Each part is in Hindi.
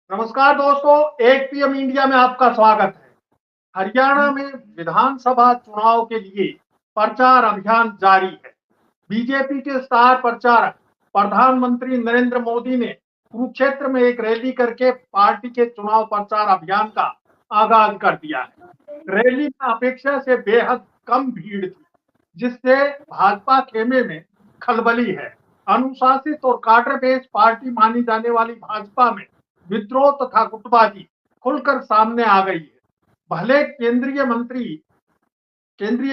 नमस्कार दोस्तों, एक पीएम इंडिया में आपका स्वागत है। हरियाणा में विधानसभा चुनाव के लिए प्रचार अभियान जारी है। बीजेपी के स्टार प्रचारक प्रधानमंत्री नरेंद्र मोदी ने कुरुक्षेत्र में एक रैली करके पार्टी के चुनाव प्रचार अभियान का आगाज कर दिया है। रैली में अपेक्षा से बेहद कम भीड़ थी, जिससे भाजपा खेमे में खलबली है। अनुशासित और काडर बेस्ड पार्टी मानी जाने वाली भाजपा में विद्रोह तथा गुटबाजी खुलकर सामने आ गई है। भले केंद्रीय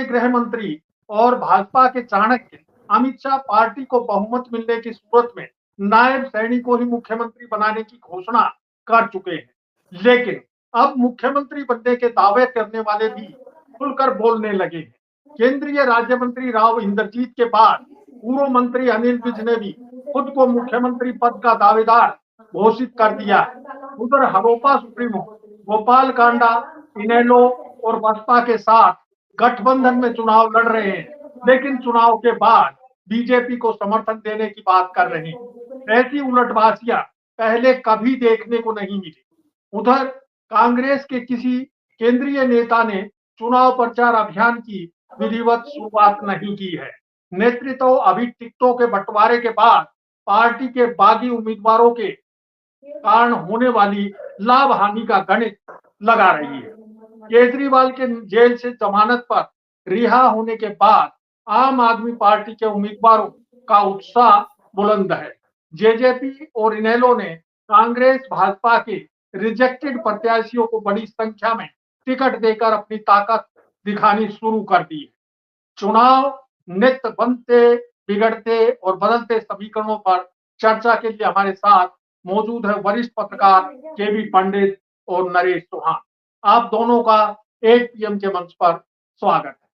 गृह मंत्री और भाजपा के चाणक्य अमित शाह पार्टी को बहुमत मिलने की सूरत में नायब सैनी को ही मुख्यमंत्री बनाने की घोषणा कर चुके हैं, लेकिन अब मुख्यमंत्री बनने के दावे करने वाले भी खुलकर बोलने लगे हैं। केंद्रीय राज्य मंत्री राव इंद्रजीत के बाद पूर्व मंत्री अनिल विज ने भी खुद को मुख्यमंत्री पद का दावेदार घोषित कर दिया है। उधर हरोपा सुप्रीमो गोपाल कांडा इनेलो और बसपा के साथ गठबंधन में चुनाव लड़ रहे हैं, लेकिन चुनाव के बाद बीजेपी को समर्थन देने की बात कर रहे हैं। ऐसी उलटबाजियां पहले कभी देखने को नहीं मिली। उधर कांग्रेस के किसी केंद्रीय नेता ने चुनाव प्रचार अभियान की विधिवत शुरुआत नहीं की है। नेतृत्व अभी टिकटों के बंटवारे के बाद पार्टी के बागी उम्मीदवारों के कारण होने वाली लाभ हानि का गणित लगा रही है। केजरीवाल के जेल से जमानत पर रिहा होने के बाद आम आदमी पार्टी के उम्मीदवारों का उत्साह बुलंद है। जेजेपी और इनेलो ने कांग्रेस भाजपा के रिजेक्टेड प्रत्याशियों को बड़ी संख्या में टिकट देकर अपनी ताकत दिखानी शुरू कर दी है। चुनाव नित्य बनते, बिगड़ते और बदलते समीकरणों पर चर्चा के लिए हमारे साथ मौजूद है वरिष्ठ पत्रकार केवी पंडित और नरेश चौहान। आप दोनों का एक पीएम के मंच पर स्वागत है।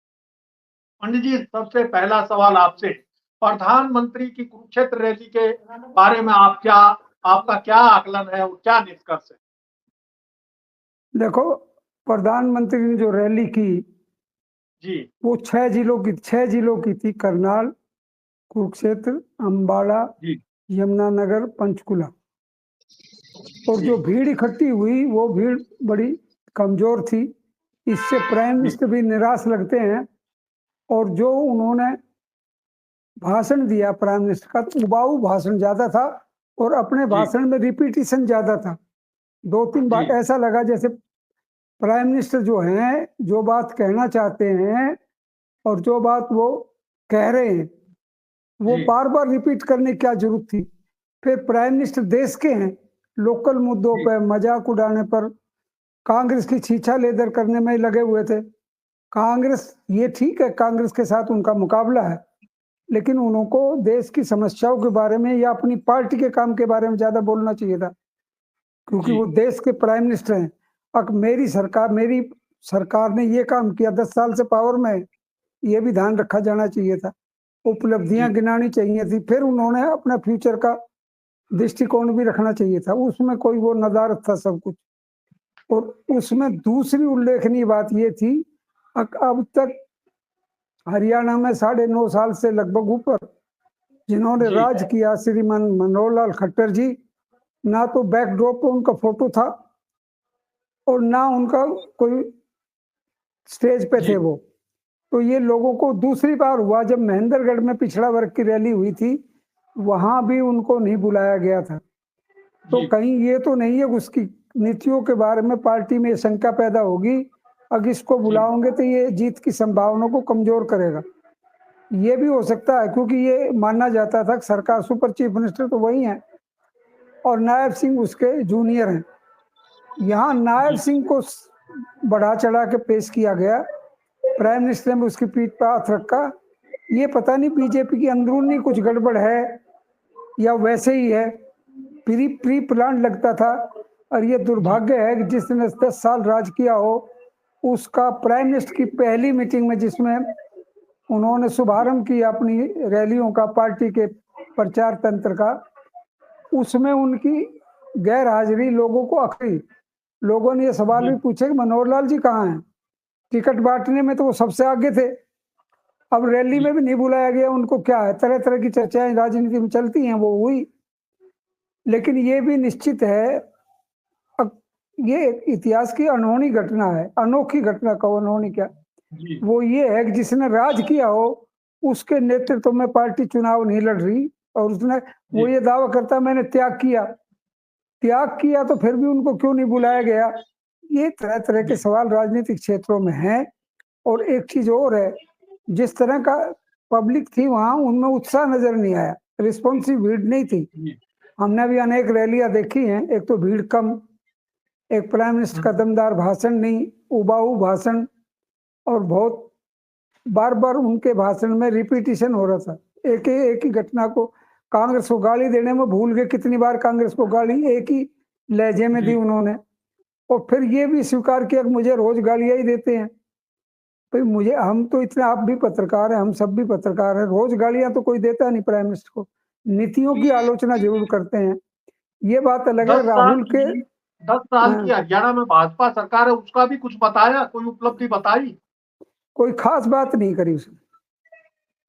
पंडित जी, सबसे पहला सवाल आपसे, प्रधानमंत्री की कुरुक्षेत्र रैली के बारे में आपका क्या आकलन है और क्या निष्कर्ष है? देखो, प्रधानमंत्री ने जो रैली की जी वो 6 जिलों की थी। करनाल, कुरुक्षेत्र, अंबाला, जी यमुनानगर, पंचकुला। और जो भीड़ इकट्ठी हुई वो भीड़ बड़ी कमजोर थी। इससे प्राइम मिनिस्टर भी निराश लगते हैं। और जो उन्होंने भाषण दिया प्राइम मिनिस्टर का, तो उबाऊ भाषण ज्यादा था और अपने भाषण में रिपीटिशन ज्यादा था। 2-3 बार ऐसा लगा जैसे प्राइम मिनिस्टर जो हैं, जो बात कहना चाहते हैं और जो बात वो कह रहे हैं, वो बार बार रिपीट करने की क्या जरूरत थी। फिर प्राइम मिनिस्टर देश के हैं, लोकल मुद्दों पर मजाक उड़ाने पर, कांग्रेस की छीछा लेदर करने में लगे हुए थे। कांग्रेस, ये ठीक है, कांग्रेस के साथ उनका मुकाबला है, लेकिन उनको देश की समस्याओं के बारे में या अपनी पार्टी के काम के बारे में ज्यादा बोलना चाहिए था, क्योंकि वो देश के प्राइम मिनिस्टर हैं। अब मेरी सरकार ने ये काम किया, 10 साल से पावर में है, ये भी ध्यान रखा जाना चाहिए था। उपलब्धियां गिनानी चाहिए थी। फिर उन्होंने अपना फ्यूचर का दृष्टिकोण भी रखना चाहिए था। उसमें कोई वो नदारत था सब कुछ। और उसमें दूसरी उल्लेखनीय बात ये थी, अब तक हरियाणा में 9.5 साल से लगभग ऊपर जिन्होंने राज किया, श्रीमान मनोहर लाल खट्टर जी, ना तो बैकड्रॉप पर उनका फोटो था और ना उनका कोई स्टेज पे थे वो। तो ये लोगों को दूसरी बार हुआ जब महेंद्रगढ़ में पिछड़ा वर्ग की रैली हुई थी, वहां भी उनको नहीं बुलाया गया था। तो कहीं ये तो नहीं है उसकी नीतियों के बारे में पार्टी में शंका पैदा होगी, अगर इसको बुलाओगे तो ये जीत की संभावना को कमजोर करेगा। ये भी हो सकता है, क्योंकि ये माना जाता था कि सरकार सुपर चीफ मिनिस्टर तो वही है और नायब सिंह उसके जूनियर हैं। यहाँ नायब सिंह को बढ़ा चढ़ा के पेश किया गया, प्राइम मिनिस्टर ने उसकी पीठ पर हाथ रखा। ये पता नहीं बीजेपी की अंदरूनी कुछ गड़बड़ है या वैसे ही है, प्री प्लान लगता था। और ये दुर्भाग्य है कि जिसने 10 साल राज किया हो, उसका प्राइम मिनिस्टर की पहली मीटिंग में जिसमें उन्होंने शुभारंभ किया अपनी रैलियों का, पार्टी के प्रचार तंत्र का, उसमें उनकी गैर हाजिरी लोगों को अखरी। लोगों ने ये सवाल भी पूछे कि मनोहर लाल जी कहाँ हैं? टिकट बांटने में तो वो सबसे आगे थे, अब रैली में भी नहीं बुलाया गया उनको। क्या है, तरह तरह की चर्चाएं राजनीति में चलती हैं, वो हुई। लेकिन ये भी निश्चित है ये इतिहास की अनहोनी घटना है, अनोखी घटना कहो, अनहोनी क्या, जी वो ये है कि जिसने राज किया हो उसके नेतृत्व में पार्टी चुनाव नहीं लड़ रही, और उसने वो जी ये दावा करता मैंने त्याग किया तो फिर भी उनको क्यों नहीं बुलाया गया। ये तरह तरह के जी सवाल राजनीतिक क्षेत्रों में हैं। और एक चीज और है, जिस तरह का पब्लिक थी वहां, उनमें उत्साह नजर नहीं आया, रिस्पॉन्सिव भीड़ नहीं थी। जी हमने भी अनेक रैलियां देखी हैं, एक तो भीड़ कम, एक प्राइम मिनिस्टर का दमदार भाषण नहीं, उबाऊ भाषण, और बहुत बार बार उनके भाषण में रिपीटिशन हो रहा था, एक ही घटना को। कांग्रेस को गाली देने में भूल गए कितनी बार कांग्रेस को गाली एक ही लहजे में दी जी उन्होंने, और फिर ये भी स्वीकार किया कि मुझे रोज गालियां ही देते हैं। भाई मुझे, हम तो इतने, आप भी पत्रकार हैं, हम सब भी पत्रकार हैं, रोज गालियां तो कोई देता नहीं प्राइम मिनिस्टर को, नीतियों की आलोचना जरूर करते हैं। ये बात अलग है। दस साल राहुल के की 10 साल की हरियाणा में भाजपा सरकार है, उसका भी कुछ बताया, कोई उपलब्धि बताई? कोई खास बात नहीं करी उसने,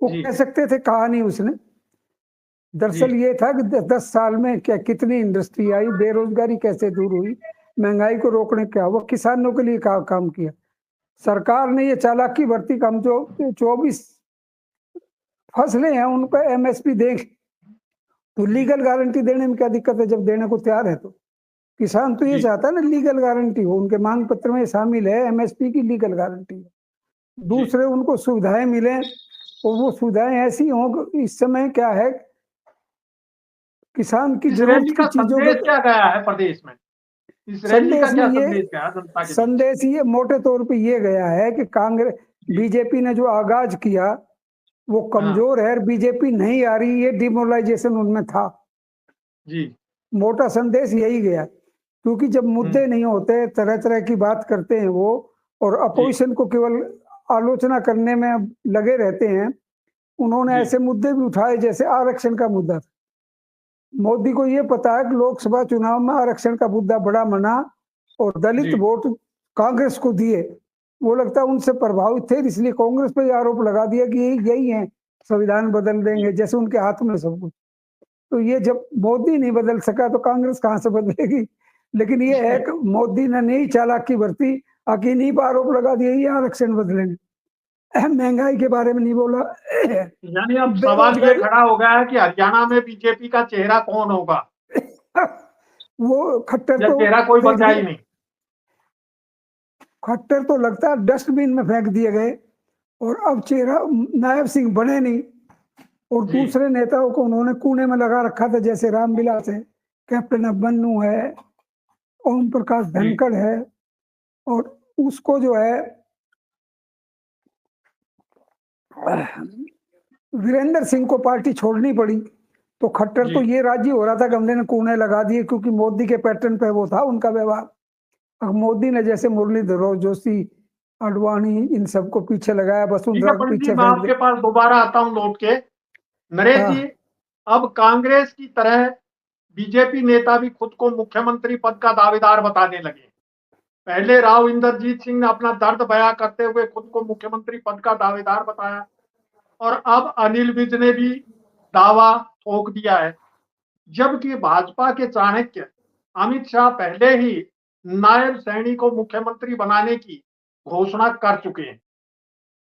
वो जी कह सकते थे, कहा नहीं उसने। जी दरअसल ये था कि 10 साल में क्या कितनी इंडस्ट्री आई, बेरोजगारी कैसे दूर हुई, महंगाई को रोकने क्या हुआ, किसानों के लिए क्या काम किया। सरकार ने ये चालाकी बरती, हम जो 24 फसलें हैं उन पर एमएसपी दें, तो लीगल गारंटी देने में क्या दिक्कत है, जब देने को तैयार है तो। किसान तो ये जी चाहता है ना लीगल गारंटी हो, उनके मांग पत्र में शामिल है एमएसपी की लीगल गारंटी। जी दूसरे उनको सुविधाएं मिले, और वो सुविधाएं ऐसी हों कि इस समय क्या है, किसान की इस जरूरत रैली की का चीजों संदेश का क्या गया है प्रदेश में? इस रैली का संदेश में क्या ये संदेश गया जनता के बीच? संदेश ये मोटे तौर पे ये गया है कि कांग्रेस, जी बीजेपी ने जो आगाज किया वो हाँ कमजोर है, और बीजेपी नहीं आ रही, ये डिमोरलाइजेशन उनमें था। जी मोटा संदेश यही गया, क्योंकि जब मुद्दे नहीं होते, तरह तरह की बात करते हैं वो, और जी अपोजिशन को केवल आलोचना करने में लगे रहते हैं। उन्होंने जी ऐसे मुद्दे भी उठाए जैसे आरक्षण का मुद्दा था। मोदी को ये पता है कि लोकसभा चुनाव में आरक्षण का मुद्दा बड़ा मना, और दलित जी वोट कांग्रेस को दिए, वो लगता है उनसे प्रभावित थे, इसलिए कांग्रेस पे आरोप लगा दिया कि यही है, संविधान बदल देंगे, जैसे उनके हाथ में सब कुछ। तो ये जब मोदी नहीं बदल सका तो कांग्रेस कहां से बदलेगी। लेकिन ये है जी कि मोदी ने नई चालाकी बरती, अकेली पर आरोप लगा दिया ये आरक्षण बदलेंगे, महंगाई के बारे में नहीं बोला, यानी अब सवाल ये बेरोजगारी। खड़ा हो गया है कि हरियाणा में बीजेपी का चेहरा कौन होगा? वो खट्टर या तो चेहरा कोई फेंक बचा ही दिया, नहीं? खट्टर तो लगता है डस्टबिन में फेंक दिए गए, और अब चेहरा नायब सिंह बने नहीं, और जी दूसरे नेताओं को उन्होंने कोने में लगा रखा था, जैसे रामविलास है, कैप्टन अभिमन्यु है, ओम प्रकाश जी धनखड़ है, और उसको जो है वीरेंद्र सिंह को पार्टी छोड़नी पड़ी। तो खट्टर जी तो ये राजी हो रहा था कि हमने कोने लगा दिए, क्योंकि मोदी के पैटर्न पे वो था उनका व्यवहार। अब मोदी ने जैसे मुरलीधर जोशी, अडवाणी, इन सबको पीछे लगाया, ठीक है वसुंधरा को पंडित जी, पीछे मैं फेंक आपके दे। पास दोबारा आता हूं लौट के। नरेश जी, हाँ अब कांग्रेस की तरह बीजेपी नेता भी खुद को मुख्यमंत्री पद का दावेदार बताने लगे। पहले राव इंद्रजीत सिंह ने अपना दर्द बयां करते हुए खुद को मुख्यमंत्री पद का दावेदार बताया, और अब अनिल विज ने भी दावा ठोक दिया है। जबकि भाजपा के चाणक्य अमित शाह पहले ही नायब सैनी को मुख्यमंत्री बनाने की घोषणा कर चुके हैं।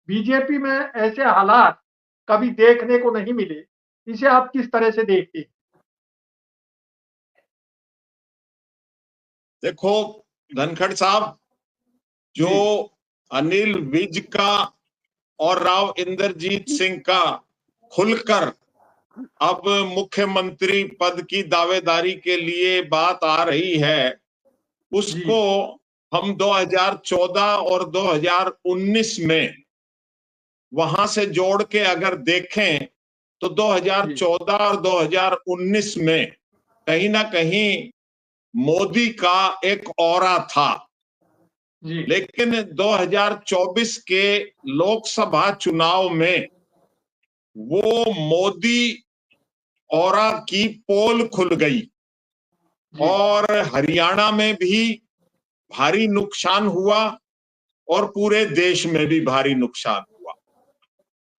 बीजेपी में ऐसे हालात कभी देखने को नहीं मिले। इसे आप किस तरह से देखते हैं? देखो धनखड़ साहब, जो जी अनिल विज का और राव इंद्रजीत सिंह का खुलकर अब मुख्यमंत्री पद की दावेदारी के लिए बात आ रही है, जी उसको हम 2014 और 2019 में वहां से जोड़ के अगर देखें तो जी 2014 और 2019 में कहीं ना कहीं मोदी का एक ऑरा था। जी लेकिन 2024 के लोकसभा चुनाव में वो मोदी ऑरा की पोल खुल गई, जी और हरियाणा में भी भारी नुकसान हुआ और पूरे देश में भी भारी नुकसान हुआ।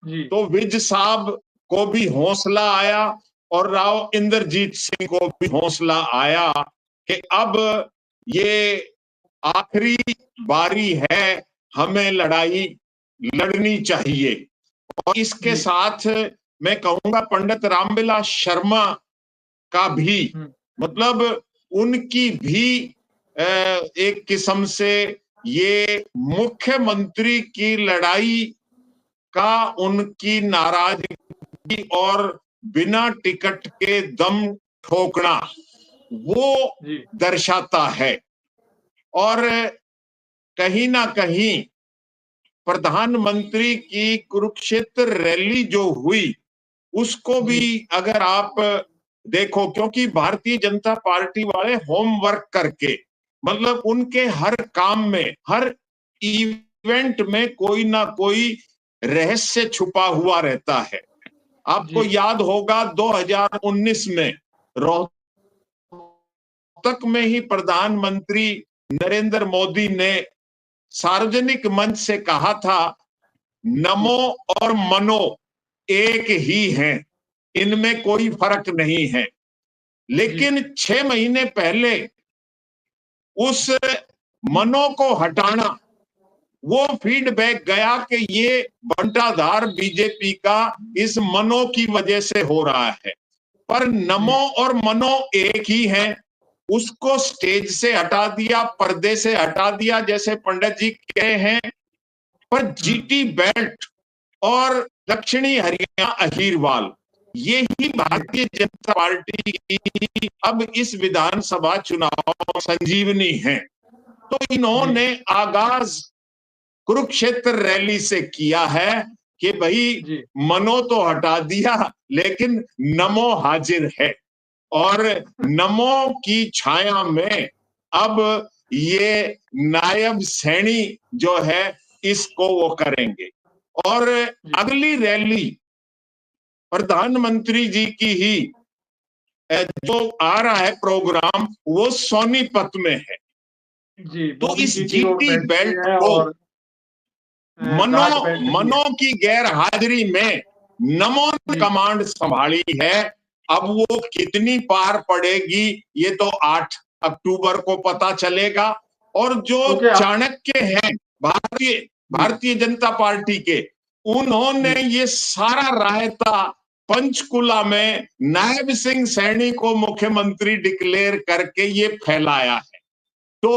जी तो विज साहब को भी हौसला आया और राव इंद्रजीत सिंह को भी हौसला आया कि अब ये आखिरी बारी है, हमें लड़ाई लड़नी चाहिए। और इसके साथ मैं कहूंगा पंडित रामविलास शर्मा का भी, मतलब उनकी भी एक किस्म से ये मुख्यमंत्री की लड़ाई का उनकी नाराजगी और बिना टिकट के दम ठोकना वो दर्शाता है। और कहीं ना कहीं प्रधानमंत्री की कुरुक्षेत्र रैली जो हुई उसको भी अगर आप देखो, क्योंकि भारतीय जनता पार्टी वाले होमवर्क करके, मतलब उनके हर काम में, हर इवेंट में कोई ना कोई रहस्य छुपा हुआ रहता है। आपको याद होगा 2019 में रोहतक में ही प्रधानमंत्री नरेंद्र मोदी ने सार्वजनिक मंच से कहा था, नमो और मनो एक ही हैं, इनमें कोई फर्क नहीं है। लेकिन 6 महीने पहले उस मनो को हटाना, वो फीडबैक गया कि ये बंटाधार बीजेपी का इस मनो की वजह से हो रहा है। पर नमो और मनो एक ही हैं, उसको स्टेज से हटा दिया, पर्दे से हटा दिया, जैसे पंडित जी कहे हैं। पर जीटी बेल्ट और दक्षिणी हरियाणा अहीरवाल, ये ही भारतीय जनता पार्टी की अब इस विधानसभा चुनाव संजीवनी है। तो इन्होंने आगाज कुरुक्षेत्र रैली से किया है कि भाई मनो तो हटा दिया लेकिन नमो हाजिर है। और नमो की छाया में अब ये नायब सैनी जो है इसको वो करेंगे। और अगली रैली प्रधानमंत्री जी की ही जो आ रहा है प्रोग्राम, वो सोनीपत में है। तो इस जीटी बेल्ट को मनो की गैर हाजिरी में नमो ने कमांड संभाली है। अब वो कितनी पार पड़ेगी ये तो 8 अक्टूबर को पता चलेगा। और जो चाणक्य हैं भारतीय जनता पार्टी के, उन्होंने ये सारा रायता पंचकुला में नायब सिंह सैनी को मुख्यमंत्री डिक्लेयर करके ये फैलाया है। तो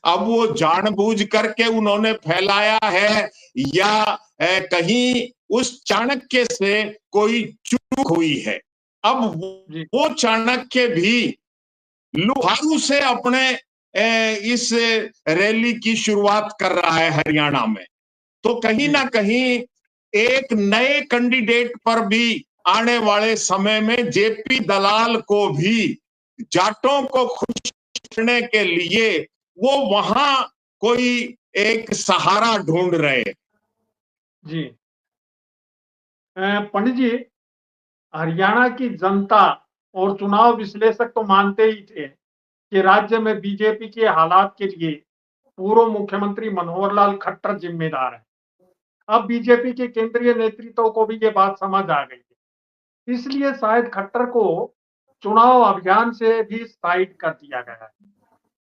अब वो जानबूझ करके उन्होंने फैलाया है या कहीं उस चाणक्य से कोई चूक हुई है। अब वो चाणक्य भी लुहारू से अपने इस रैली की शुरुआत कर रहा है हरियाणा में। तो कहीं ना कहीं एक नए कैंडिडेट पर भी आने वाले समय में जेपी दलाल को भी जाटों को खुश करने के लिए वो वहां कोई एक सहारा ढूंढ रहे। जी पंडित जी, हरियाणा की जनता और चुनाव विश्लेषक तो मानते ही थे कि राज्य में बीजेपी के हालात के लिए पूर्व मुख्यमंत्री मनोहर लाल खट्टर जिम्मेदार है। अब बीजेपी के केंद्रीय नेतृत्व को भी ये बात समझ आ गई है, इसलिए शायद खट्टर को चुनाव अभियान से भी साइड कर दिया गया है।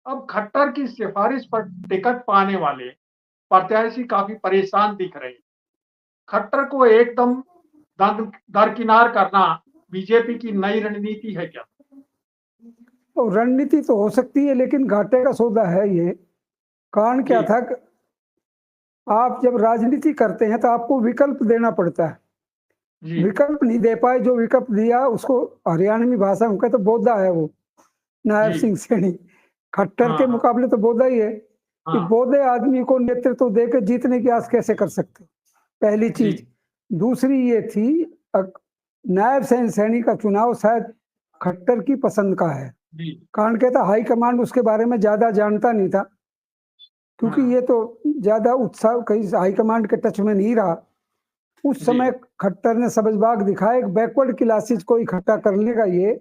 अब खट्टर की सिफारिश पर टिकट पाने वाले प्रत्याशी काफी परेशान दिख रहे हैं। खट्टर को एकदम दरकिनार करना बीजेपी की नई रणनीति है क्या? तो रणनीति तो हो सकती है, लेकिन घाटे का सौदा है ये। कारण क्या था कि आप जब राजनीति करते हैं तो आपको विकल्प देना पड़ता है। विकल्प नहीं दे पाए, जो विकल्प दिया उसको हरियाणवी भाषा में कहते बोधा है, वो नायब सिंह सैनी। खट्टर के मुकाबले तो बोधा ही है कि बोधे आदमी को नेतृत्व देकर जीतने की आस कैसे कर सकते, पहली चीज। दूसरी ये थी, नायब सिंह सैनी का चुनाव शायद खट्टर की पसंद का है। कारण कहता हाईकमांड उसके बारे में ज्यादा जानता नहीं था, क्योंकि ये तो ज्यादा उत्साह कहीं हाईकमांड के टच में नहीं रहा उस समय। खट्टर ने सबजबाग दिखाया, एक बैकवर्ड क्लासेस को इकट्ठा करने का ये,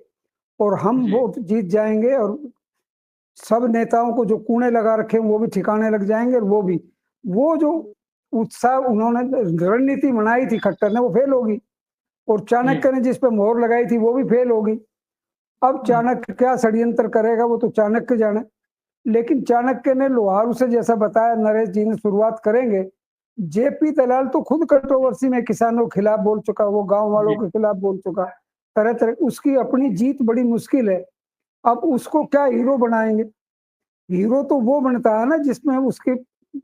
और हम वोट जीत जाएंगे और सब नेताओं को जो कूड़े लगा रखे वो भी ठिकाने लग जाएंगे। और वो जो उत्साह उन्होंने रणनीति बनाई थी खट्टर ने, वो फेल होगी। और चाणक्य ने जिस पे मोहर लगाई थी वो भी फेल होगी। अब चाणक्य क्या षड्यंत्र करेगा वो तो चाणक्य जाने, लेकिन चाणक्य ने लोहारू से, जैसा बताया नरेश जी ने, शुरुआत करेंगे। जेपी दलाल तो खुद कंट्रोवर्सी में किसानों के खिलाफ बोल चुका, वो गांव वालों जी। के खिलाफ बोल चुका, तरह तरह। उसकी अपनी जीत बड़ी मुश्किल है। अब उसको क्या हीरो बनाएंगे? हीरो तो वो बनता है ना जिसमें उसके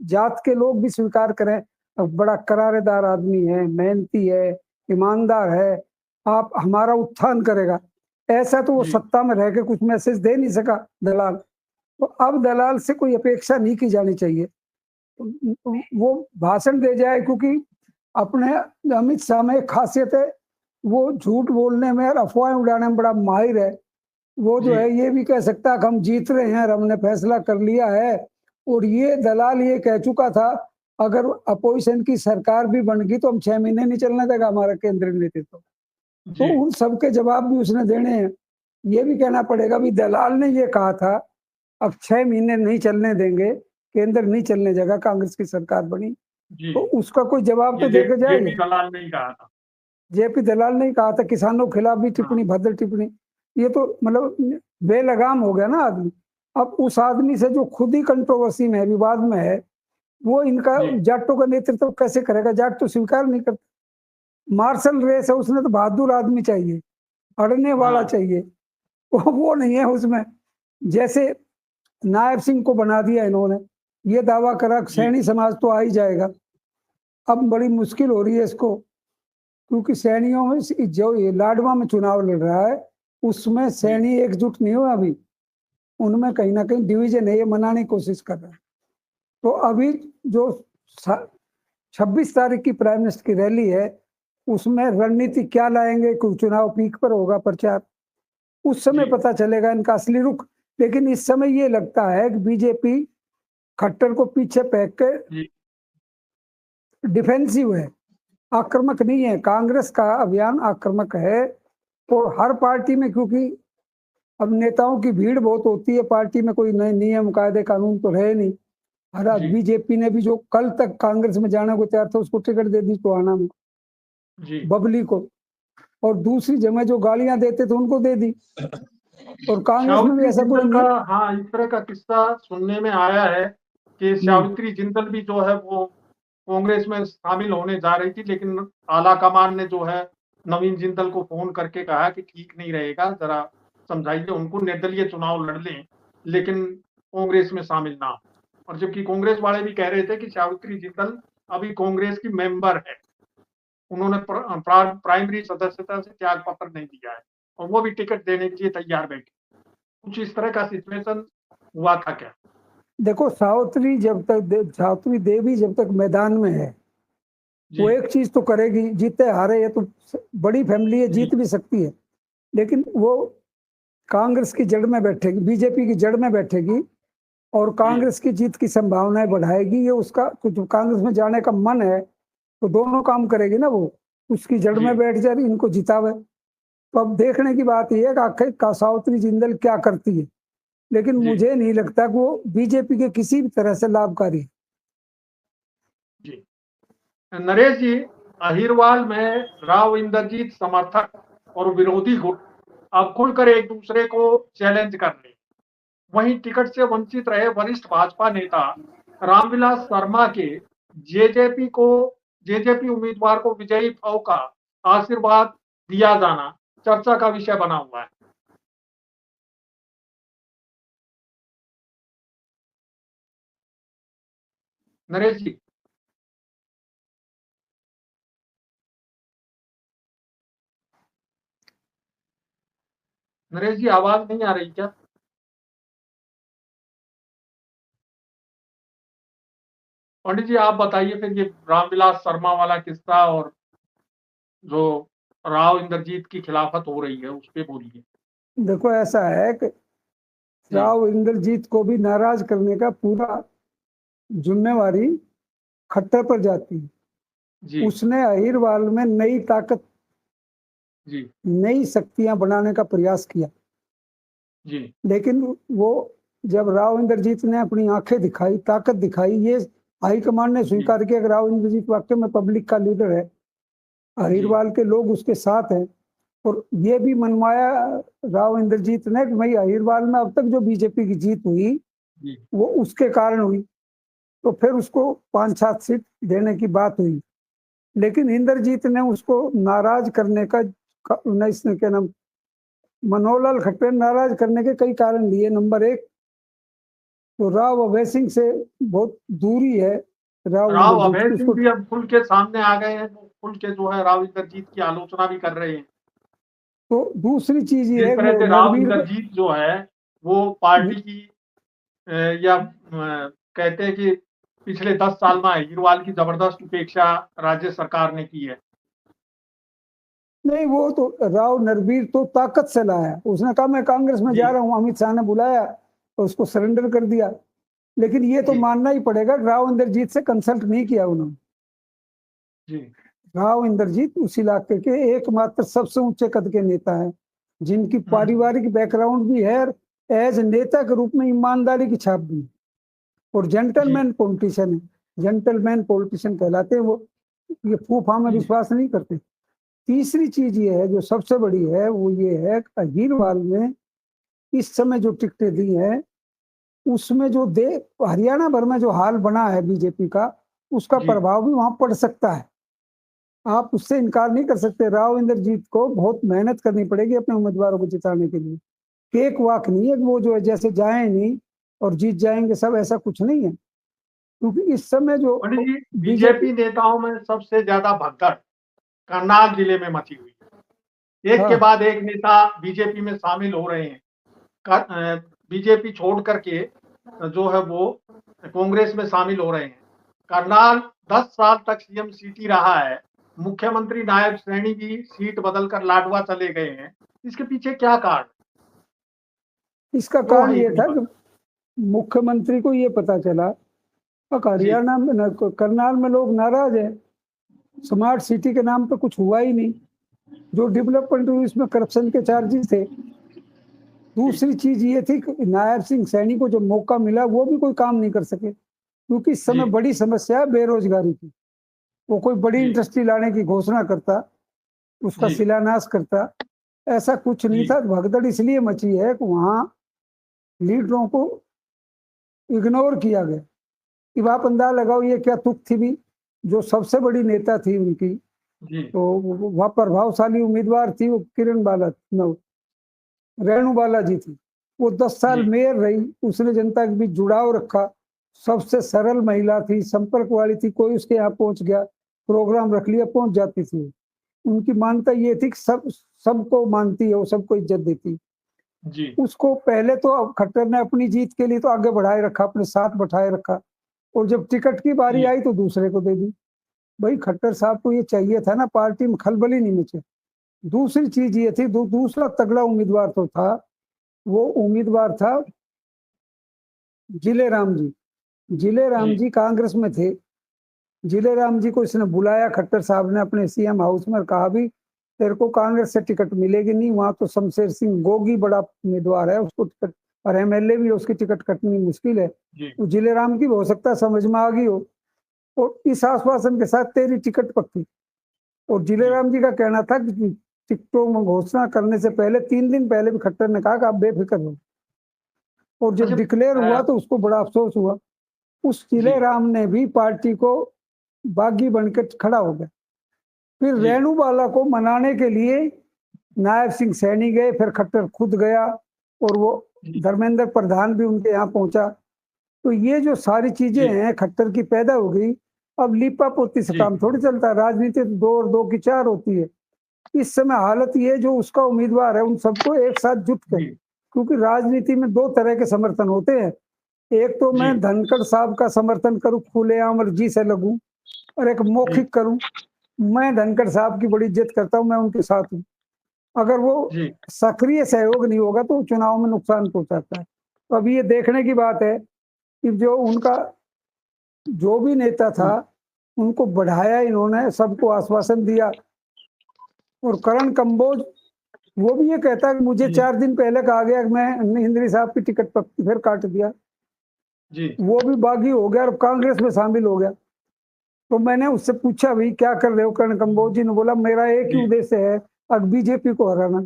जात के लोग भी स्वीकार करें, अब बड़ा करारेदार आदमी है, मेहनती है, ईमानदार है, आप हमारा उत्थान करेगा। ऐसा तो वो जी। सत्ता में रह के कुछ मैसेज दे नहीं सका दलाल। तो अब दलाल से कोई अपेक्षा नहीं की जानी चाहिए। वो भाषण दे जाए, क्योंकि अपने अमित शाह में एक खासियत है, वो झूठ बोलने में और अफवाहें उड़ाने में बड़ा माहिर है। वो जो जी। है ये भी कह सकता है कि हम जीत रहे हैं और हमने फैसला कर लिया है। और ये दलाल ये कह चुका था, अगर अपोजिशन की सरकार भी बन गई तो हम 6 महीने नहीं चलने देगा हमारा केंद्रीय नेतृत्व। तो जी। उन सबके जवाब भी उसने देने हैं। ये भी कहना पड़ेगा भी दलाल ने ये कहा था, अब 6 महीने नहीं चलने देंगे, केंद्र नहीं चलने देगा, कांग्रेस की सरकार बनी। जी। तो उसका कोई जवाब ये तो देखा जाएगा। जेपी दलाल ने ही कहा था। जेपी दलाल ने कहा था, किसानों के खिलाफ भी हाँ। टिप्पणी, भद्र टिप्पणी। ये तो मतलब बेलगाम हो गया ना आदमी। अब उस आदमी से जो खुद ही कंट्रोवर्सी में है, विवाद में है, वो इनका जी। जाटों का नेतृत्व कैसे करेगा? जाट तो स्वीकार नहीं करते। मार्शल रेस है, उसने तो बहादुर आदमी चाहिए, अड़ने वाला हाँ। चाहिए। वो नहीं है उसमें। जैसे नायब सिंह को बना दिया इन्होंने, ये दावा करा कि जी। सैनी समाज तो आ ही जाएगा। अब बड़ी मुश्किल हो रही है इसको, क्योंकि सैनियों में जो ये लाडवा में चुनाव लड़ रहा है, उसमें जी। सैनी एकजुट नहीं हुआ अभी। उनमें कहीं ना कहीं डिवीजन है, ये मनाने की कोशिश कर रहे हैं। तो अभी जो 26 तारीख की प्राइम मिनिस्टर की रैली है, उसमें रणनीति क्या लाएंगे, कोई चुनाव पीक पर होगा प्रचार, उस समय जी। पता चलेगा इनका असली रुख। लेकिन इस समय ये लगता है कि बीजेपी खट्टर को पीछे फेंक के जी। डिफेंसिव है, आक्रामक नहीं है। कांग्रेस का अभियान आक्रामक है। और हर पार्टी में, क्योंकि अब नेताओं की भीड़ बहुत होती है, पार्टी में कोई नए नियम कायदे कानून तो रहे नहीं। हर जी। बीजेपी ने भी जो कल तक कांग्रेस में जाने को तैयार था, उसको टिकट दे दी टोहाना में, जी। बबली को। और दूसरी जगह जो गालियां देते थे उनको दे दी। और कांग्रेस में भी सावित्री ऐसा कोई जिंदल का, नहीं। हाँ, इस तरह का किस्सा सुनने में आया है कि सावित्री जिंदल भी जो है वो कांग्रेस में शामिल होने जा रही थी, लेकिन आला कमान ने जो है नवीन जिंदल को फोन करके कहा कि ठीक नहीं रहेगा, जरा समझाइए उनको, निर्दलीय चुनाव लड़ लें लेकिन कांग्रेस में शामिल ना हो। और जबकि कांग्रेस वाले भी कह रहे थे कि सावित्री जिंदल अभी कांग्रेस की मेंबर है, उन्होंने प्राइमरी सदस्यता से त्याग पत्र नहीं दिया है और वो भी टिकट देने के लिए तैयार बैठे। कुछ इस तरह का सिचुएशन हुआ था क्या? देखो, सावित्री देवी जब तक मैदान में है, वो जी। एक चीज तो करेगी, जीते हारे ये तो बड़ी फैमिली है, जी। जीत भी सकती है। लेकिन वो कांग्रेस की जड़ में बैठेगी, बीजेपी की जड़ में बैठेगी और जी। कांग्रेस की जीत की संभावनाएं बढ़ाएगी। ये उसका कुछ कांग्रेस में जाने का मन है, तो दोनों काम करेगी ना वो। उसकी जड़ जी। में बैठ जाए, इनको जितावे। तो अब देखने की बात यह है कि आखिर सावित्री जिंदल क्या करती है। लेकिन जी। मुझे नहीं लगता कि वो बीजेपी के किसी भी तरह से लाभकारी है। जी। नरेश जी, अहिरवाल में राव इंद्रजीत समर्थक और विरोधी गुट अब खुलकर एक दूसरे को चैलेंज कर रहे हैं। वहीं टिकट से वंचित रहे वरिष्ठ भाजपा नेता रामविलास शर्मा के जेजेपी उम्मीदवार को विजयी भाव का आशीर्वाद दिया जाना चर्चा का विषय बना हुआ है। नरेश जी, नरेश जी, आवाज नहीं आ रही क्या? पंडित जी, आप बताइए फिर ये रामविलास शर्मा वाला किस्सा और जो राव इंद्रजीत की खिलाफत हो रही है उस पे बोलिए। देखो, ऐसा है कि जी। राव इंद्रजीत को भी नाराज करने का पूरा जिम्मेवारी खट्टर पर जाती है। जी। उसने अहिरवाल में नई ताकत, जी। नई शक्तियां बनाने का प्रयास किया। जी। लेकिन वो जब राव इंद्रजीत ने अपनी आंखें दिखाई, ताकत दिखाई, ये हाईकमान ने जी। स्वीकार किया कि राव इंद्रजीत वाकई में पब्लिक का लीडर है, जी। अहिरवाल के लोग उसके साथ हैं। और ये भी मनवाया राव इंद्रजीत ने कि भाई अहिरवाल में अब तक जो बीजेपी की जीत हुई, जी वो उसके कारण हुई। तो फिर उसको 5-7 सीट देने की बात हुई, लेकिन इंद्रजीत ने उसको नाराज करने इसने क्या नाम, मनोहरलाल खट्टर नाराज करने के कई कारण लिए। नंबर एक, तो राव अभय सिंह से बहुत दूरी है राव राव इंद्रजीत अभय की, सिंह उसको। भी अब खुल के सामने आ गए हैं, वो खुल के जो है राव इंद्रजीत की आलोचना भी कर रहे हैं। तो दूसरी चीज ये जिस है, तरह वो से राव नरवीर को इंद्रजीत जो है वो पार्टी की या कहते हैं कि पिछले 10 साल में अग्रवाल की जबरदस्त उपेक्षा राज्य सरकार ने की है। नहीं, वो तो राव नरवीर तो ताकत से लाया, उसने कहा मैं कांग्रेस में जी जा रहा हूं, अमित शाह ने बुलाया तो उसको सरेंडर कर दिया। लेकिन ये तो जी मानना ही पड़ेगा, राव इंद्रजीत से कंसल्ट नहीं किया उन्होंने। जी राव इंद्रजीत उस इलाके के एकमात्र सबसे ऊंचे कद के नेता हैं, जिनकी पारिवारिक बैकग्राउंड भी है, एज नेता के रूप में ईमानदारी की छाप भी है, और जी जेंटलमैन पॉलिटिशियन है। जेंटलमैन पॉलिटिशियन कहलाते हैं वो, ये फूफा में जी विश्वास नहीं करते। तीसरी चीज ये है जो सबसे बड़ी है, वो ये है कि अहीरवाल में इस समय जो टिकटें दी हैं, उसमें जो दे हरियाणा भर में जो हाल बना है बीजेपी का, उसका जी प्रभाव भी वहां पड़ सकता है। आप उससे इनकार नहीं कर सकते। राव इंद्रजीत को बहुत मेहनत करनी पड़ेगी अपने उम्मीदवारों को जिताने के लिए। केक वाक नहीं है कि वो जो है जैसे जाए नहीं और जीत जाएंगे सब, ऐसा कुछ नहीं है। क्योंकि इस समय जो पंडित जी, बीजेपी, बीजेपी नेताओं में सबसे ज्यादा भगदड़ करनाल जिले में मची हुई है। एक के हाँ, बाद एक नेता बीजेपी में शामिल हो रहे हैं। बीजेपी छोड़ करके जो है वो कांग्रेस में शामिल हो रहे हैं। करनाल 10 साल तक सीएम सिटी रहा है। मुख्यमंत्री नायब श्रेणी भी सीट बदलकर लाडवा चले गए हैं। इसके पीछे क्या कारण? इसका क्यों कारण है ये इतनी था बात? कि मुख्यमंत्री को ये पता चला कि जी हरियाणा में करनाल में लोग नाराज हैं, स्मार्ट सिटी के नाम पे कुछ हुआ ही नहीं, जो डेवलपमेंट हुई उसमें करप्शन के चार्जेस थे। जी दूसरी चीज ये थी कि नायब सिंह सैनी को जो मौका मिला वो भी कोई काम नहीं कर सके, क्योंकि इस जी समय बड़ी समस्या है बेरोजगारी की। वो कोई बड़ी जी इंडस्ट्री लाने की घोषणा करता, उसका जी शिलान्यास करता, ऐसा कुछ नहीं जी था। भगदड़ इसलिए मची है कि वहां लीडरों को इग्नोर किया गया। अब आप अंदाजा लगाओ ये क्या तुक थी भी, जो सबसे बड़ी नेता थी उनकी, जी तो वह प्रभावशाली उम्मीदवार थी, वो किरण बाला न, रेणु बालाजी थी। वो 10 साल जी मेयर रही, उसने जनता के बीच जुड़ाव रखा, सबसे सरल महिला थी, संपर्क वाली थी, कोई उसके यहाँ पहुंच गया, प्रोग्राम रख लिया, पहुंच जाती थी। उनकी मान्यता ये थी कि सबको मानती है, वो सबको इज्जत देती। जी उसको पहले तो अब खट्टर ने अपनी जीत के लिए तो आगे बढ़ाए रखा, अपने साथ बैठाए रखा, और जब टिकट की बारी जी आई तो दूसरे को दे दी। भाई खट्टर साहब को ये चाहिए था ना, पार्टी में खलबली नहीं मचे। दूसरी चीज ये थी, दूसरा तगड़ा उम्मीदवार तो था, वो उम्मीदवार था जिले राम जी। जिले राम जी जी कांग्रेस में थे। जिले राम जी को इसने बुलाया, खट्टर साहब ने अपने सीएम हाउस में कहा भी तेरे को कांग्रेस से टिकट मिलेगी नहीं, वहां तो शमशेर सिंह गोगी बड़ा उम्मीदवार है, उसको टिकट, और एमएलए भी, उसकी टिकट कटनी मुश्किल है। जी तो जिले राम की हो सकता है समझ में आ गई हो, और इस आश्वासन के साथ तेरी टिकट पक्की। और जिले जी राम जी का कहना था कि टिकटों में घोषणा करने से पहले 3 दिन पहले भी खट्टर ने कहा कि आप बेफिक्र हो, और जब अच्छा डिक्लेयर हुआ तो उसको बड़ा अफसोस हुआ। उस जी जिले राम ने भी पार्टी को बागी बनकर खड़ा हो गया। फिर जी रेणु बाला को मनाने के लिए नायब सिंह सैनी गए, फिर खट्टर खुद गया, और वो जी धर्मेंद्र प्रधान भी उनके यहाँ पहुंचा। तो ये जो सारी चीजें जी हैं खट्टर की पैदा हो गई। अब लीपा पोती से जी काम थोड़ी चलता है, राजनीति तो 2 और 2 की 4 होती है। इस समय हालत ये, जो उसका उम्मीदवार है उन सबको एक साथ जुट कर, जी क्योंकि राजनीति में 2 तरह के समर्थन होते हैं। एक तो जी मैं धनखड़ साहब का समर्थन करूं, खुलेआम और जी से लगूं, और एक जी मौखिक करूं। मैं धनखड़ साहब की बड़ी इज्जत करता हूं, मैं उनके साथ हूं। अगर वो जी सक्रिय सहयोग नहीं होगा तो चुनाव में नुकसान पहुंचाता है। तो अभी ये देखने की बात है कि जो उनका जो भी नेता था, उनको बढ़ाया इन्होंने, सबको आश्वासन दिया। और करण कंबोज, वो भी ये कहता है कि मुझे जी 4 दिन पहले कहा गया कि मैं हिंद्री साहब की टिकट पक्की, फिर काट दिया। जी वो भी बागी हो गया और कांग्रेस में शामिल हो गया। तो मैंने उससे पूछा भाई क्या कर रहे हो, करण कंबोज जी ने बोला मेरा एक ही जी उद्देश्य है, अब बीजेपी को हराना।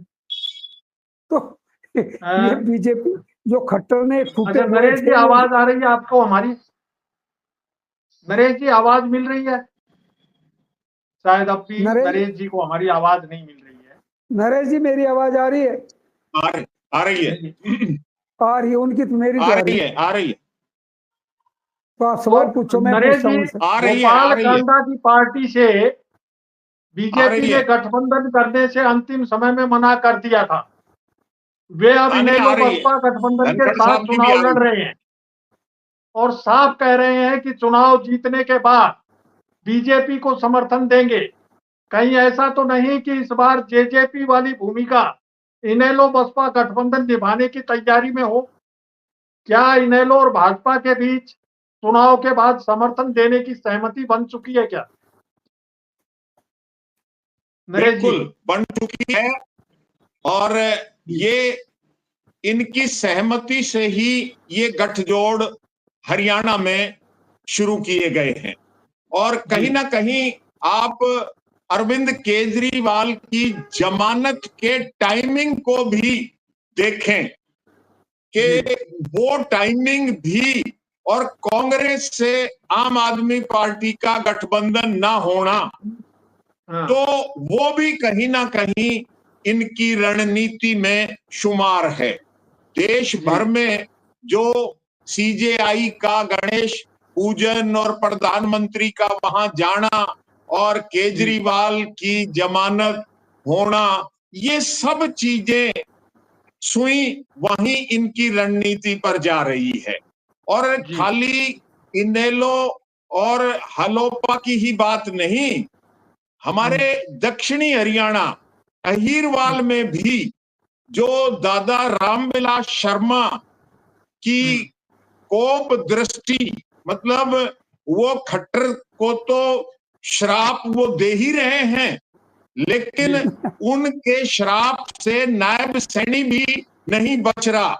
तो अ, ये बीजेपी जो खट्टर ने फूटे अच्छा हुए नरेश जी, थे वो आवाज आ रही है आपको हमारी? नरेश जी आवाज मिल रही है? शायद अब भी नरेश नरेश जी को हमारी आवाज नहीं मिल रही है। नरेश जी मेरी आवाज आ रही है? आ रही आ रही है। आ रही है उनकी, तो मेरी तो आ आ रही रही है। है आ रही है तो आप तो सवाल पूछो, मैं नरेश पूछता हूँ जी, उनसे। आ रही है गोपाल आ रही है कांडा की पार्टी से आ बीजेपी रही ने है गठबंधन करने से अंतिम समय में मना कर दिया था। वे अब नहीं आ इनेलो रही है। बसपा गठबंधन के धनखड़ साथ साहब की भी चुनाव आ रही लड़ है। रहे हैं और साफ कह रहे हैं कि चुनाव जीतने के बाद बीजेपी को समर्थन देंगे। कहीं ऐसा तो नहीं कि इस बार जेजेपी वाली भूमिका इनेलो बसपा गठबंधन निभाने की तैयारी में हो? क्या इनेलो और भाजपा के बीच चुनाव के बाद समर्थन देने की सहमति बन चुकी है क्या नरेश जी? बिल्कुल बन चुकी है। और ये इनकी सहमति से ही ये गठजोड़ हरियाणा में शुरू किए गए हैं। और कहीं ना कहीं आप अरविंद केजरीवाल की जमानत के टाइमिंग को भी देखें कि वो टाइमिंग भी और कांग्रेस से आम आदमी पार्टी का गठबंधन ना होना, हाँ, तो वो भी कहीं ना कहीं इनकी रणनीति में शुमार है। देश भर में जो सीजेआई का गणेश पूजन और प्रधानमंत्री का वहां जाना और केजरीवाल की जमानत होना, ये सब चीजें सुई वहीं इनकी रणनीति पर जा रही है। और जी, खाली इनेलो और हलोपा की ही बात नहीं, हमारे दक्षिणी हरियाणा अहीरवाल में भी जो दादा रामविलास शर्मा की कोप दृष्टि, मतलब वो खट्टर को तो श्राप वो दे ही रहे हैं, लेकिन उनके श्राप से नायब सैनी भी नहीं बच रहा।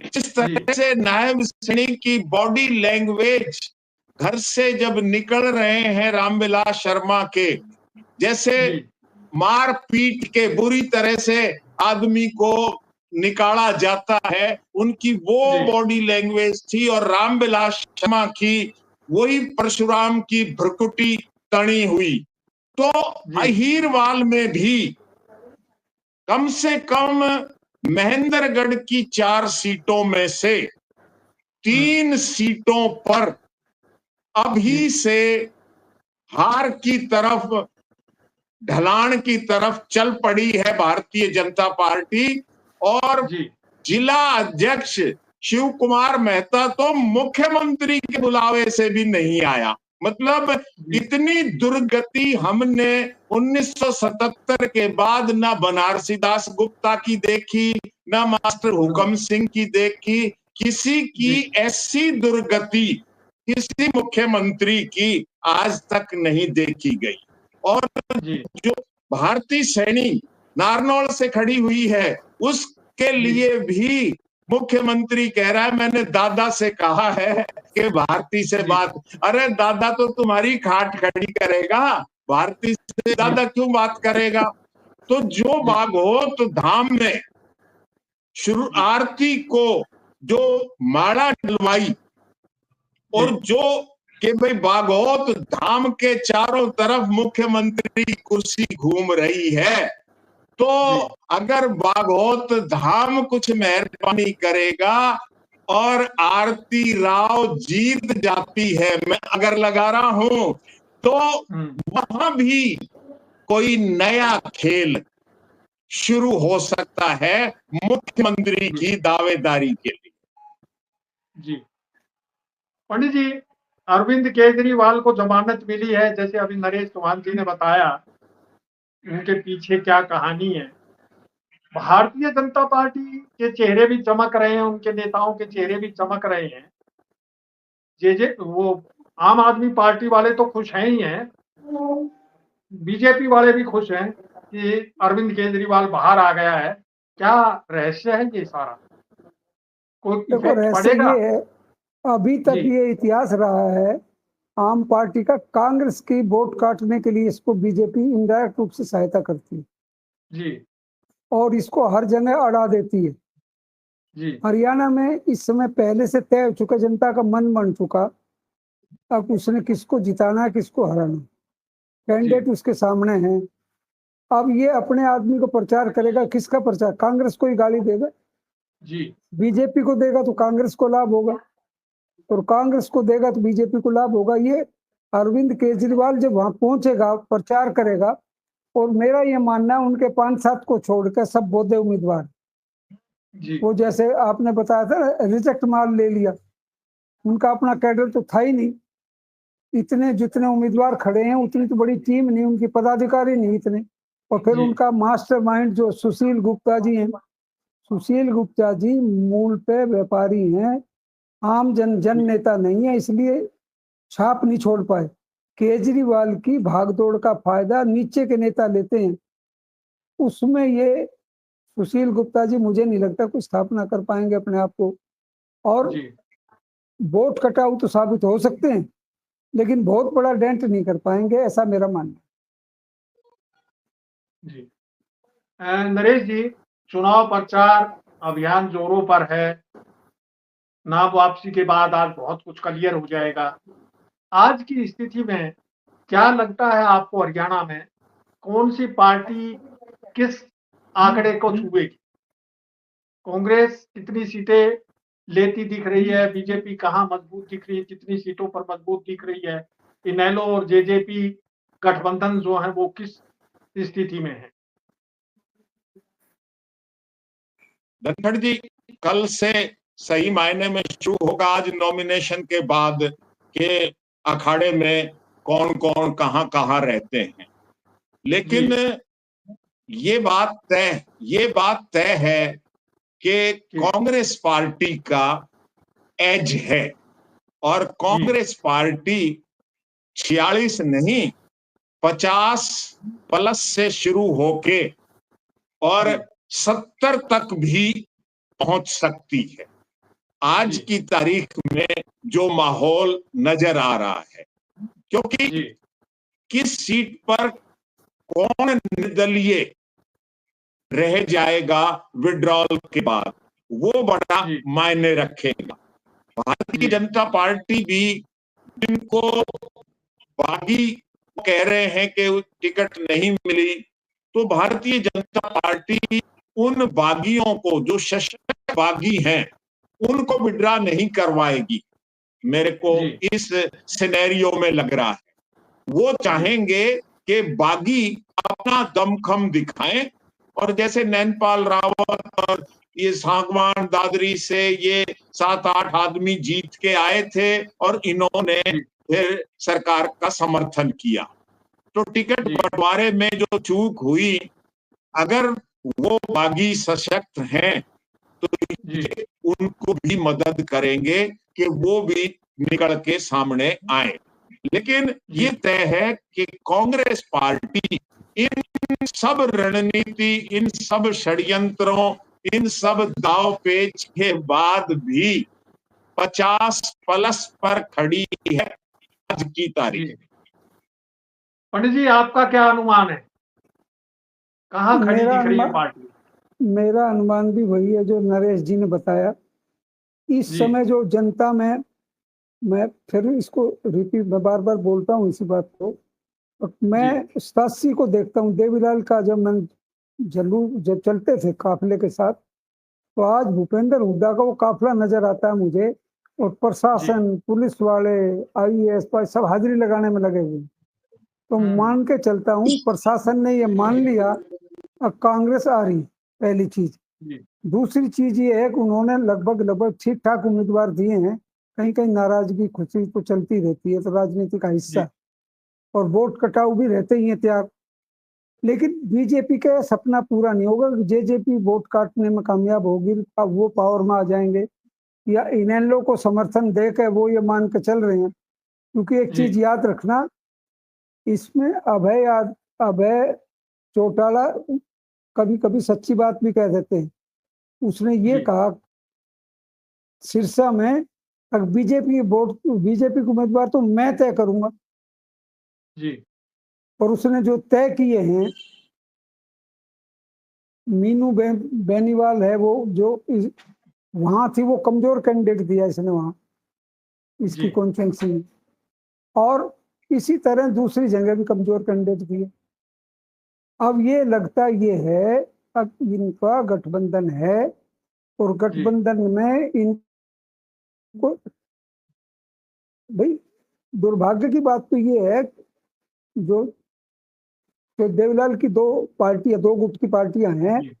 जिस तरह से नायब सैनी की बॉडी लैंग्वेज घर से जब निकल रहे हैं रामविलास शर्मा के, जैसे मार पीट के बुरी तरह से आदमी को निकाला जाता है, उनकी वो बॉडी लैंग्वेज थी। और रामविलास शर्मा की वही परशुराम की भ्रुकुटी तनी हुई। तो अहीरवाल में भी कम से कम महेंद्रगढ़ की 4 सीटों में से 3 सीटों पर अभी से हार की तरफ, ढलान की तरफ चल पड़ी है भारतीय जनता पार्टी। और जिला अध्यक्ष शिव कुमार मेहता तो मुख्यमंत्री के बुलावे से भी नहीं आया। मतलब इतनी दुर्गति हमने 1977 के बाद ना बनारसी दास गुप्ता की देखी, ना मास्टर हुकम सिंह की देखी। किसी की ऐसी दुर्गति किसी मुख्यमंत्री की आज तक नहीं देखी गई। और जो भारतीय सैनी नारनौल से खड़ी हुई है, उसके लिए भी मुख्यमंत्री कह रहा है मैंने दादा से कहा है कि भारती से बात। अरे दादा तो तुम्हारी खाट खड़ी करेगा, भारती से दादा क्यों बात करेगा? तो जो भागवत धाम में शुरू आरती को जो माला डलवाई और जो कि भाई भागवत धाम के चारों तरफ मुख्यमंत्री कुर्सी घूम रही है, तो अगर भागवत धाम कुछ मेहरबानी करेगा और आरती राव जीत जाती है, मैं अगर लगा रहा हूं, तो वहां भी कोई नया खेल शुरू हो सकता है मुख्यमंत्री की दावेदारी के लिए। जी पंडित जी, अरविंद केजरीवाल को जमानत मिली है, जैसे अभी नरेश चौहान जी ने बताया उनके पीछे क्या कहानी है। भारतीय जनता पार्टी के चेहरे भी चमक रहे हैं, उनके नेताओं के चेहरे भी चमक रहे हैं। जे वो आम आदमी पार्टी वाले तो खुश हैं ही हैं, बीजेपी वाले भी खुश हैं कि अरविंद केजरीवाल बाहर आ गया है। क्या रहस्य है ये सारा? कोई देखो इफेक्ट रहस्य पड़ेगा? ये है, अभी तक ये इतिहास रहा है आम पार्टी का, कांग्रेस की वोट काटने के लिए इसको बीजेपी इनडायरेक्ट रूप से सहायता करती है जी, और इसको हर जगह अड़ा देती है। जी हरियाणा में इस समय पहले से तय हो चुका, जनता का मन बन चुका। अब उसने किसको जिताना है, किसको हराना, कैंडिडेट उसके सामने है। अब ये अपने आदमी को प्रचार करेगा। किसका प्रचार? कांग्रेस को ही गाली देगा। जी बीजेपी को देगा तो कांग्रेस को लाभ होगा, और कांग्रेस को देगा तो बीजेपी को लाभ होगा। ये अरविंद केजरीवाल जब वहां पहुंचेगा, प्रचार करेगा, और मेरा ये मानना है उनके 5-7 को छोड़कर सब बौद्धे उम्मीदवार, जी वो जैसे आपने बताया था रिजेक्ट माल ले लिया, उनका अपना कैडर तो था ही नहीं। इतने जितने उम्मीदवार खड़े हैं उतनी तो बड़ी टीम नहीं, उनकी पदाधिकारी नहीं इतने। और फिर जी उनका मास्टरमाइंड जो सुशील गुप्ता जी हैं, सुशील गुप्ता जी मूल पे व्यापारी हैं, आम जन नेता नहीं है, इसलिए छाप नहीं छोड़ पाए। केजरीवाल की भागदौड़ का फायदा नीचे के नेता लेते हैं, उसमें ये सुशील गुप्ता जी मुझे नहीं लगता कुछ स्थापना कर पाएंगे अपने आप को। और जी वोट कटाऊ तो साबित हो सकते हैं, लेकिन बहुत बड़ा डेंट नहीं कर पाएंगे, ऐसा मेरा मानना जी नरेश जी, चुनाव प्रचार अभियान जोरों पर है। नाम वापसी के बाद आज बहुत कुछ क्लियर हो जाएगा। आज की स्थिति में क्या लगता है आपको, हरियाणा में कौन सी पार्टी किस आंकड़े को छुएगी? कांग्रेस कितनी सीटें लेती दिख रही है? बीजेपी कहाँ मजबूत दिख रही है, कितनी सीटों पर मजबूत दिख रही है? इनेलो और जेजेपी गठबंधन जो है वो किस स्थिति में है? धनखड़ जी, कल से सही मायने में शुरू होगा आज नॉमिनेशन के बाद के अखाड़े में कौन कौन कहां कहां रहते हैं। लेकिन ये बात तय है कि कांग्रेस पार्टी का एज है, और कांग्रेस पार्टी 46 नहीं 50 प्लस से शुरू होके और 70 तक भी पहुंच सकती है। आज की तारीख में जो माहौल नजर आ रहा है, क्योंकि किस सीट पर कौन निर्दलीय रह जाएगा विड्रॉल के बाद, वो बड़ा मायने रखेगा। भारतीय जनता पार्टी भी, जिनको बागी कह रहे हैं कि टिकट नहीं मिली, तो भारतीय जनता पार्टी उन बागियों को, जो सशक्त बागी हैं, उनको विड्रा नहीं करवाएगी। मेरे को इस सिनेरियो में लग रहा है वो चाहेंगे कि बागी अपना दमखम दिखाएं, और जैसे नैनपाल रावत और ये सागवान दादरी से ये 7-8 आदमी जीत के आए थे और इन्होंने फिर सरकार का समर्थन किया, तो टिकट बंटवारे में जो चूक हुई, अगर वो बागी सशक्त हैं तो उनको भी मदद करेंगे कि वो भी निकल के सामने आए। लेकिन ये तय है कि कांग्रेस पार्टी इन सब रणनीति, इन सब षड्यंत्रों, इन सब दाव पेच के बाद भी 50 प्लस पर खड़ी है आज की तारीख में। पंडित जी, आपका क्या अनुमान है, कहाँ खड़ी दिख रही है पार्टी? मेरा अनुमान भी वही है जो नरेश जी ने बताया। इस समय जो जनता में, मैं फिर इसको रिपीट, बार बार बोलता हूँ इसी बात को, मैं 87 को देखता हूँ देवीलाल का, जब मैं जब चलते थे काफिले के साथ, तो आज भूपेंद्र हुड्डा का वो काफिला नजर आता है मुझे, और प्रशासन, पुलिस वाले, IAS पर सब हाजिरी लगाने में लगे हुए। तो मान के चलता हूँ प्रशासन ने ये मान लिया अब कांग्रेस आ रही, पहली चीज। दूसरी चीज ये है कि उन्होंने लगभग ठीक ठाक उम्मीदवार दिए हैं। कहीं कहीं नाराजगी खुशी तो चलती रहती है, तो राजनीति का हिस्सा, और वोट कटाऊ भी रहते ही है त्याग। लेकिन बीजेपी का सपना पूरा नहीं होगा। जेजेपी वोट काटने में कामयाब होगी, अब वो पावर में आ जाएंगे, या इनेलो को समर्थन देकर वो ये मान के चल रहे हैं। क्योंकि एक चीज याद रखना, इसमें अभय चौटाला कभी कभी सच्ची बात भी कह देते हैं। उसने ये कहा सिरसा में, अगर बीजेपी को उम्मीदवार तो मैं तय करूंगा। और उसने जो तय किए हैं, मीनू बेनीवाल है वो जो वहां थी वो कमजोर कैंडिडेट दिया इसने वहां, इसकी जी कॉन्स्टिट्यूंसी में। और इसी तरह दूसरी जगह भी कमजोर कैंडिडेट दिए। अब ये लगता ये है, अब इनका गठबंधन है और जी गठबंधन में इनको, भाई दुर्भाग्य की बात तो ये है, जो जो देवलाल की दो पार्टियां, दो गुट की पार्टियां हैं, जी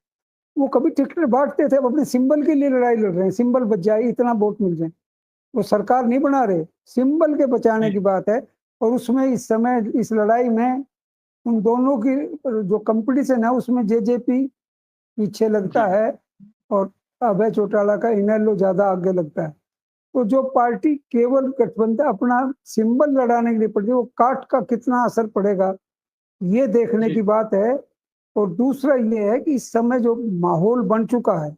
वो कभी टिकट बांटते थे, अब अपने सिंबल के लिए लड़ाई लड़ रहे हैं, सिंबल बच जाए, इतना वोट मिल जाए। वो सरकार नहीं बना रहे, सिंबल के बचाने की जी बात है। और उसमें इस समय इस लड़ाई में उन दोनों की जो कंपटीशन है उसमें जेजेपी पीछे लगता जी है और अभय चौटाला का इनेलो ज्यादा आगे लगता है। तो जो पार्टी केवल गठबंधन अपना सिंबल लड़ाने के लिए पड़ती है, वो काट का कितना असर पड़ेगा ये देखने जी की बात है। और दूसरा ये है कि इस समय जो माहौल बन चुका है,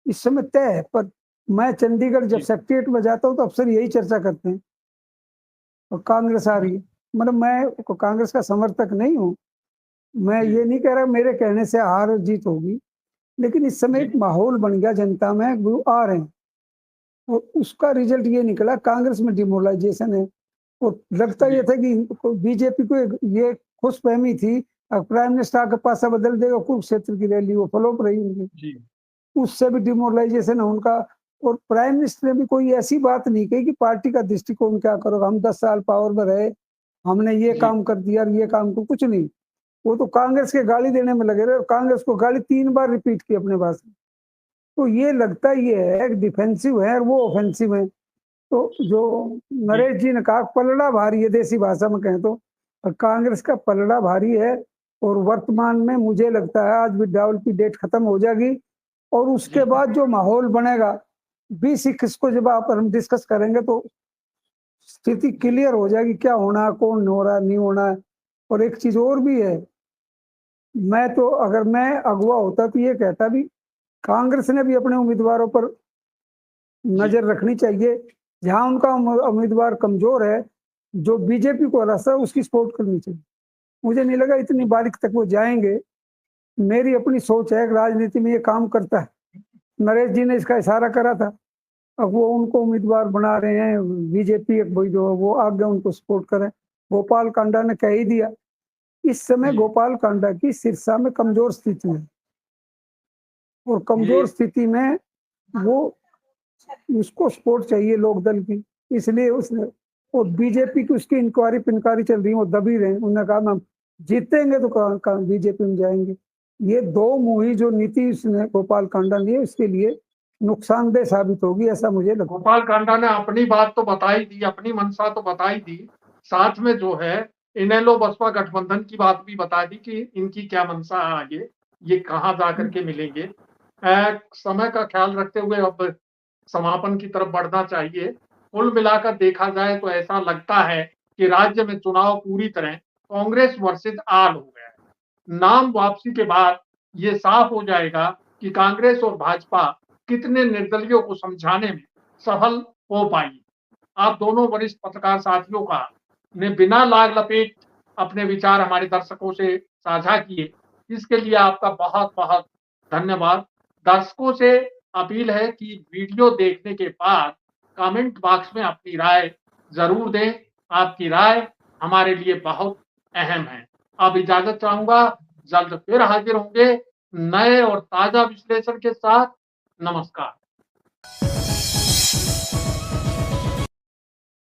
इस समय तय है। पर मैं चंडीगढ़ जब जी सेक्रेटरिएट में जाता हूँ तो अक्सर यही चर्चा करते हैं, और कांग्रेस आ रही है। मतलब मैं कांग्रेस का समर्थक नहीं हूँ, मैं जी ये नहीं कह रहा मेरे कहने से हार और जीत होगी, लेकिन इस समय जी एक माहौल बन गया जनता में, वो आ रहे हैं। और उसका रिजल्ट ये निकला, कांग्रेस में डिमोरलाइजेशन है। और लगता जी ये था कि बीजेपी को ये खुशफहमी थी, प्राइम मिनिस्टर आके पासा बदल देगा, कुरुक्षेत्र की रैली वो फ्लॉप रही उनकी, जी उससे भी डिमोरलाइजेशन है उनका। और प्राइम मिनिस्टर ने भी कोई ऐसी बात नहीं कही कि पार्टी का दृष्टिकोण क्या करोगे, हम 10 साल पावर में रहे, हमने ये जी काम कर दिया और ये काम को, कुछ नहीं। वो तो कांग्रेस के गाली देने में लगे रहे, और कांग्रेस को गाली 3 बार रिपीट की अपने भाषण। तो ये लगता ये है कि डिफेंसिव है और वो ऑफेंसिव है। तो जो जी नरेश जी ने कहा, पलड़ा भारी है, देसी भाषा में कहें तो, और कांग्रेस का पलड़ा भारी है। और वर्तमान में मुझे लगता है आज विड्रावल की डेट खत्म हो जाएगी, और उसके जी बाद जो माहौल बनेगा 20-21 को जब आप हम डिस्कस करेंगे तो स्थिति जी क्लियर हो जाएगी, क्या होना है, कौन हो रहा है, नहीं होना है। और एक चीज और भी है, मैं तो अगर मैं अगुवा होता तो ये कहता भी कांग्रेस ने भी अपने उम्मीदवारों पर जी नजर रखनी चाहिए। जहां उनका उम्मीदवार कमजोर है, जो बीजेपी को रास्ता है उसकी सपोर्ट करनी चाहिए। मुझे नहीं लगा इतनी बारीक तक वो जाएंगे। मेरी अपनी सोच है कि राजनीति में ये काम करता है। नरेश जी ने इसका इशारा करा था, अब वो उनको उम्मीदवार बना रहे हैं, बीजेपी जो वो आगे उनको सपोर्ट करें। गोपाल कांडा ने कह ही दिया, इस समय जी गोपाल कांडा की सिरसा में कमजोर स्थिति है, और ये कमजोर स्थिति में वो, उसको सपोर्ट चाहिए लोकदल की, इसलिए उसने, और बीजेपी की उसकी इंक्वायरी पिनकारी चल रही है, वो दबी रहे। उन्होंने कहा हम जीतेंगे तो बीजेपी में जाएंगे। ये दो मुही जो नीति उसने गोपाल कांडा लिए, उसके लिए नुकसानदेह साबित होगी, ऐसा मुझे लगता गोपाल कांडा ने अपनी बात तो बताई दी, अपनी मंशा तो बताई दी, साथ में जो है इनेलो बसपा गठबंधन की बात भी बता दी कि इनकी क्या मंशा है आगे, ये कहाँ जा है। करके मिलेंगे। समय का ख्याल रखते हुए अब समापन की तरफ बढ़ना चाहिए। कुल मिलाकर देखा जाए तो ऐसा लगता है कि राज्य में चुनाव पूरी तरह कांग्रेस वर्सेस आल हो गया है। नाम वापसी के बाद ये साफ हो जाएगा कि कांग्रेस और भाजपा कितने निर्दलियों को समझाने में सफल हो पाई। आप दोनों वरिष्ठ पत्रकार साथियों का ने बिना लाग लपेट अपने विचार हमारे दर्शकों से साझा किए, इसके लिए आपका बहुत बहुत धन्यवाद। दर्शकों से अपील है कि वीडियो देखने के बाद कमेंट बॉक्स में अपनी राय जरूर दें। आपकी राय हमारे लिए बहुत अहम है। अब इजाजत चाहूंगा, जल्द फिर हाजिर होंगे नए और ताजा विश्लेषण के साथ। नमस्कार।